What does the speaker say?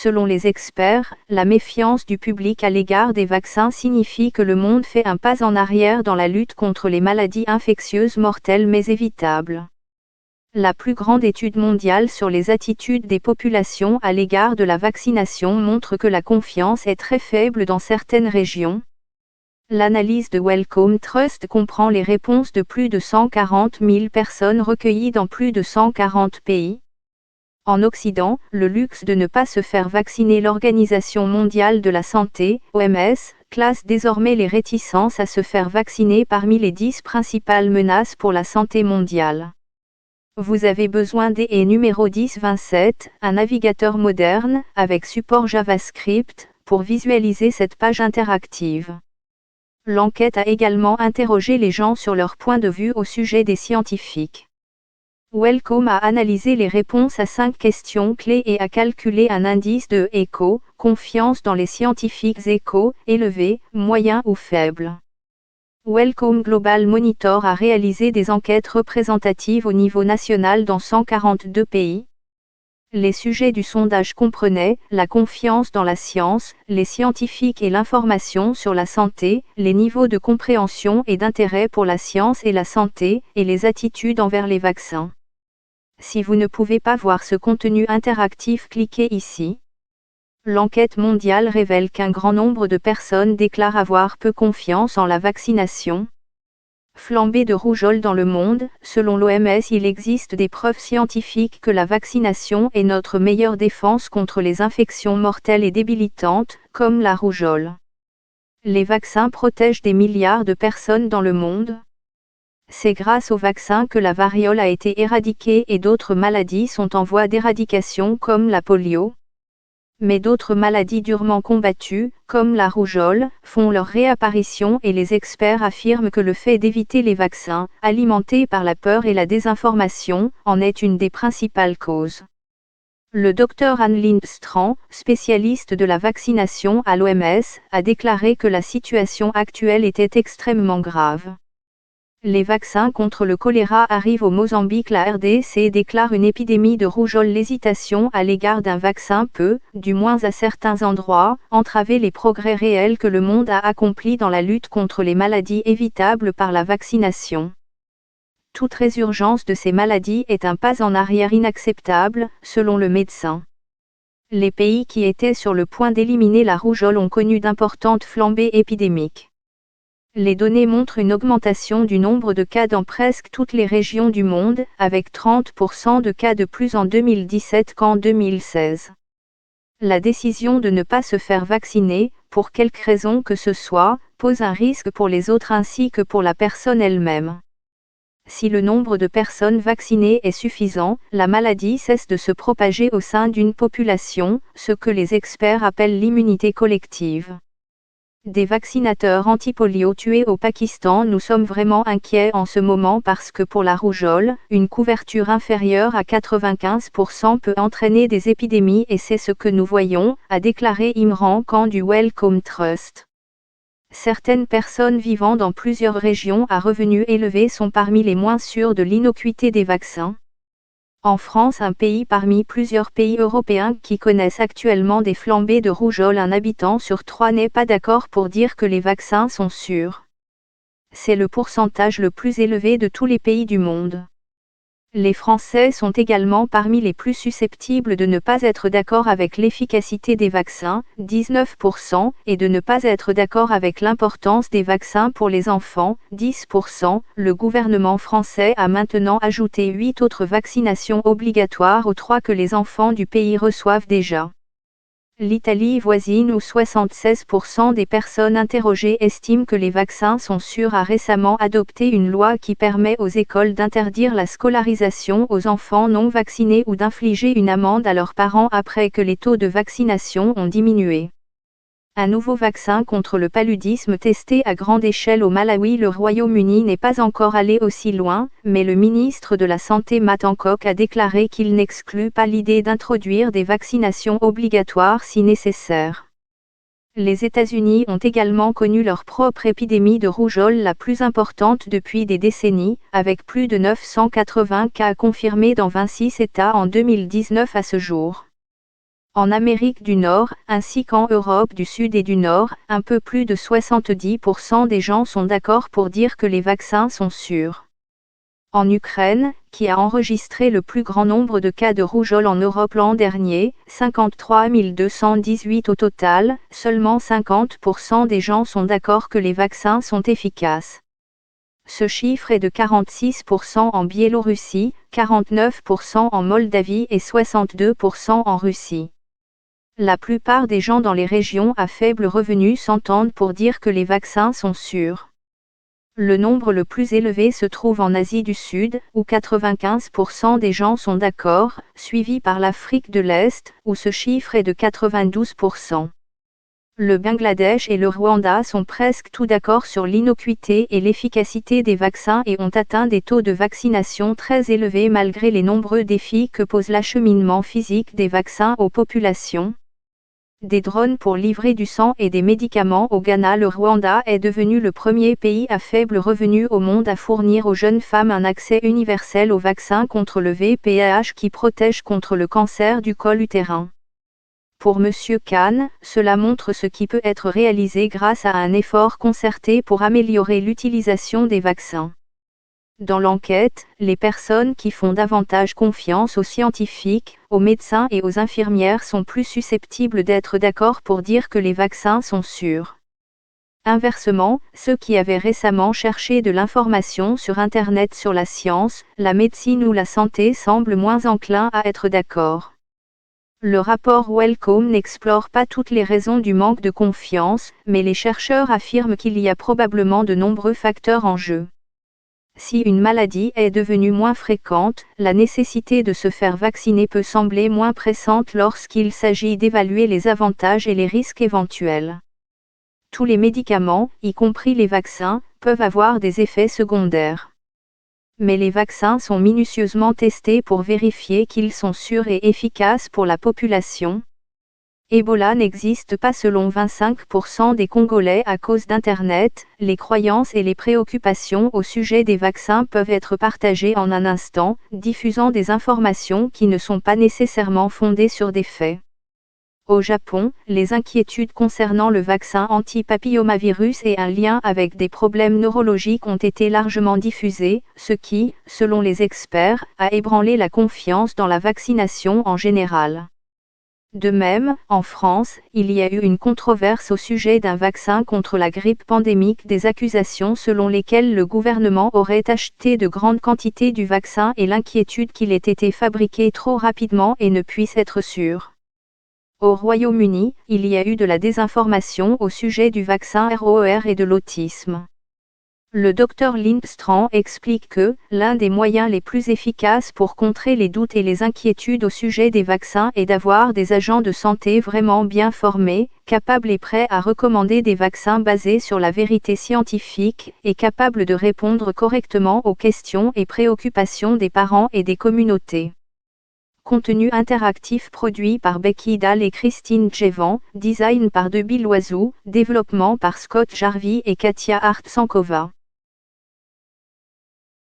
selon les experts, la méfiance du public à l'égard des vaccins signifie que le monde fait un pas en arrière dans la lutte contre les maladies infectieuses mortelles mais évitables. La plus grande étude mondiale sur les attitudes des populations à l'égard de la vaccination montre que la confiance est très faible dans certaines régions. L'analyse de Wellcome Trust comprend les réponses de plus de 140 000 personnes recueillies dans plus de 140 pays. En Occident, le luxe de ne pas se faire vacciner. L'Organisation mondiale de la santé, OMS, classe désormais les réticences à se faire vacciner parmi les 10 principales menaces pour la santé mondiale. Vous avez besoin des numéro 1027, un navigateur moderne, avec support JavaScript, pour visualiser cette page interactive. L'enquête a également interrogé les gens sur leur point de vue au sujet des scientifiques. Wellcome a analysé les réponses à 5 questions clés et a calculé un indice de ECO, confiance dans les scientifiques ECO, élevé, moyen ou faible. Wellcome Global Monitor a réalisé des enquêtes représentatives au niveau national dans 142 pays. Les sujets du sondage comprenaient la confiance dans la science, les scientifiques et l'information sur la santé, les niveaux de compréhension et d'intérêt pour la science et la santé, et les attitudes envers les vaccins. Si vous ne pouvez pas voir ce contenu interactif, cliquez ici. L'enquête mondiale révèle qu'un grand nombre de personnes déclarent avoir peu confiance en la vaccination. Flambée de rougeole dans le monde, selon l'OMS, il existe des preuves scientifiques que la vaccination est notre meilleure défense contre les infections mortelles et débilitantes, comme la rougeole. Les vaccins protègent des milliards de personnes dans le monde. C'est grâce aux vaccins que la variole a été éradiquée et d'autres maladies sont en voie d'éradication comme la polio. Mais d'autres maladies durement combattues, comme la rougeole, font leur réapparition et les experts affirment que le fait d'éviter les vaccins, alimentés par la peur et la désinformation, en est une des principales causes. Le Dr Anne Lindstrom, spécialiste de la vaccination à l'OMS, a déclaré que la situation actuelle était extrêmement grave. Les vaccins contre le choléra arrivent au Mozambique. La RDC déclare une épidémie de rougeole. L'hésitation à l'égard d'un vaccin peut, du moins à certains endroits, entraver les progrès réels que le monde a accomplis dans la lutte contre les maladies évitables par la vaccination. Toute résurgence de ces maladies est un pas en arrière inacceptable, selon le médecin. Les pays qui étaient sur le point d'éliminer la rougeole ont connu d'importantes flambées épidémiques. Les données montrent une augmentation du nombre de cas dans presque toutes les régions du monde, avec 30% de cas de plus en 2017 qu'en 2016. La décision de ne pas se faire vacciner, pour quelque raison que ce soit, pose un risque pour les autres ainsi que pour la personne elle-même. Si le nombre de personnes vaccinées est suffisant, la maladie cesse de se propager au sein d'une population, ce que les experts appellent l'immunité collective. Des vaccinateurs anti-polio tués au Pakistan. Nous sommes vraiment inquiets en ce moment parce que pour la rougeole, une couverture inférieure à 95% peut entraîner des épidémies et c'est ce que nous voyons, a déclaré Imran Khan du Wellcome Trust. Certaines personnes vivant dans plusieurs régions à revenus élevés sont parmi les moins sûres de l'innocuité des vaccins. En France, un pays parmi plusieurs pays européens qui connaissent actuellement des flambées de rougeole, un habitant sur 3 n'est pas d'accord pour dire que les vaccins sont sûrs. C'est le pourcentage le plus élevé de tous les pays du monde. Les Français sont également parmi les plus susceptibles de ne pas être d'accord avec l'efficacité des vaccins, 19%, et de ne pas être d'accord avec l'importance des vaccins pour les enfants, 10%. Le gouvernement français a maintenant ajouté 8 autres vaccinations obligatoires aux 3 que les enfants du pays reçoivent déjà. L'Italie voisine, où 76% des personnes interrogées estiment que les vaccins sont sûrs, a récemment adopté une loi qui permet aux écoles d'interdire la scolarisation aux enfants non vaccinés ou d'infliger une amende à leurs parents après que les taux de vaccination ont diminué. Un nouveau vaccin contre le paludisme testé à grande échelle au Malawi. Le Royaume-Uni n'est pas encore allé aussi loin, mais le ministre de la Santé Matt Hancock a déclaré qu'il n'exclut pas l'idée d'introduire des vaccinations obligatoires si nécessaire. Les États-Unis ont également connu leur propre épidémie de rougeole, la plus importante depuis des décennies, avec plus de 980 cas confirmés dans 26 États en 2019 à ce jour. En Amérique du Nord, ainsi qu'en Europe du Sud et du Nord, un peu plus de 70% des gens sont d'accord pour dire que les vaccins sont sûrs. En Ukraine, qui a enregistré le plus grand nombre de cas de rougeole en Europe l'an dernier, 53 218 au total, seulement 50% des gens sont d'accord que les vaccins sont efficaces. Ce chiffre est de 46% en Biélorussie, 49% en Moldavie et 62% en Russie. La plupart des gens dans les régions à faible revenu s'entendent pour dire que les vaccins sont sûrs. Le nombre le plus élevé se trouve en Asie du Sud, où 95% des gens sont d'accord, suivi par l'Afrique de l'Est, où ce chiffre est de 92%. Le Bangladesh et le Rwanda sont presque tous d'accord sur l'innocuité et l'efficacité des vaccins et ont atteint des taux de vaccination très élevés malgré les nombreux défis que pose l'acheminement physique des vaccins aux populations. Des drones pour livrer du sang et des médicaments au Ghana. Le Rwanda est devenu le premier pays à faible revenu au monde à fournir aux jeunes femmes un accès universel au vaccin contre le VPH qui protège contre le cancer du col utérin. Pour M. Khan, cela montre ce qui peut être réalisé grâce à un effort concerté pour améliorer l'utilisation des vaccins. Dans l'enquête, les personnes qui font davantage confiance aux scientifiques, aux médecins et aux infirmières sont plus susceptibles d'être d'accord pour dire que les vaccins sont sûrs. Inversement, ceux qui avaient récemment cherché de l'information sur Internet sur la science, la médecine ou la santé semblent moins enclins à être d'accord. Le rapport Wellcome n'explore pas toutes les raisons du manque de confiance, mais les chercheurs affirment qu'il y a probablement de nombreux facteurs en jeu. Si une maladie est devenue moins fréquente, la nécessité de se faire vacciner peut sembler moins pressante lorsqu'il s'agit d'évaluer les avantages et les risques éventuels. Tous les médicaments, y compris les vaccins, peuvent avoir des effets secondaires. Mais les vaccins sont minutieusement testés pour vérifier qu'ils sont sûrs et efficaces pour la population. Ebola n'existe pas selon 25% des Congolais à cause d'Internet. Les croyances et les préoccupations au sujet des vaccins peuvent être partagées en un instant, diffusant des informations qui ne sont pas nécessairement fondées sur des faits. Au Japon, les inquiétudes concernant le vaccin anti-papillomavirus et un lien avec des problèmes neurologiques ont été largement diffusées, ce qui, selon les experts, a ébranlé la confiance dans la vaccination en général. De même, en France, il y a eu une controverse au sujet d'un vaccin contre la grippe pandémique, des accusations selon lesquelles le gouvernement aurait acheté de grandes quantités du vaccin et l'inquiétude qu'il ait été fabriqué trop rapidement et ne puisse être sûr. Au Royaume-Uni, il y a eu de la désinformation au sujet du vaccin ROR et de l'autisme. Le Dr Lindstrom explique que l'un des moyens les plus efficaces pour contrer les doutes et les inquiétudes au sujet des vaccins est d'avoir des agents de santé vraiment bien formés, capables et prêts à recommander des vaccins basés sur la vérité scientifique, et capables de répondre correctement aux questions et préoccupations des parents et des communautés. Contenu interactif produit par Becky Dahl et Christine Jevan, design par Debbie Loiseau, développement par Scott Jarvie et Katia Artsankova.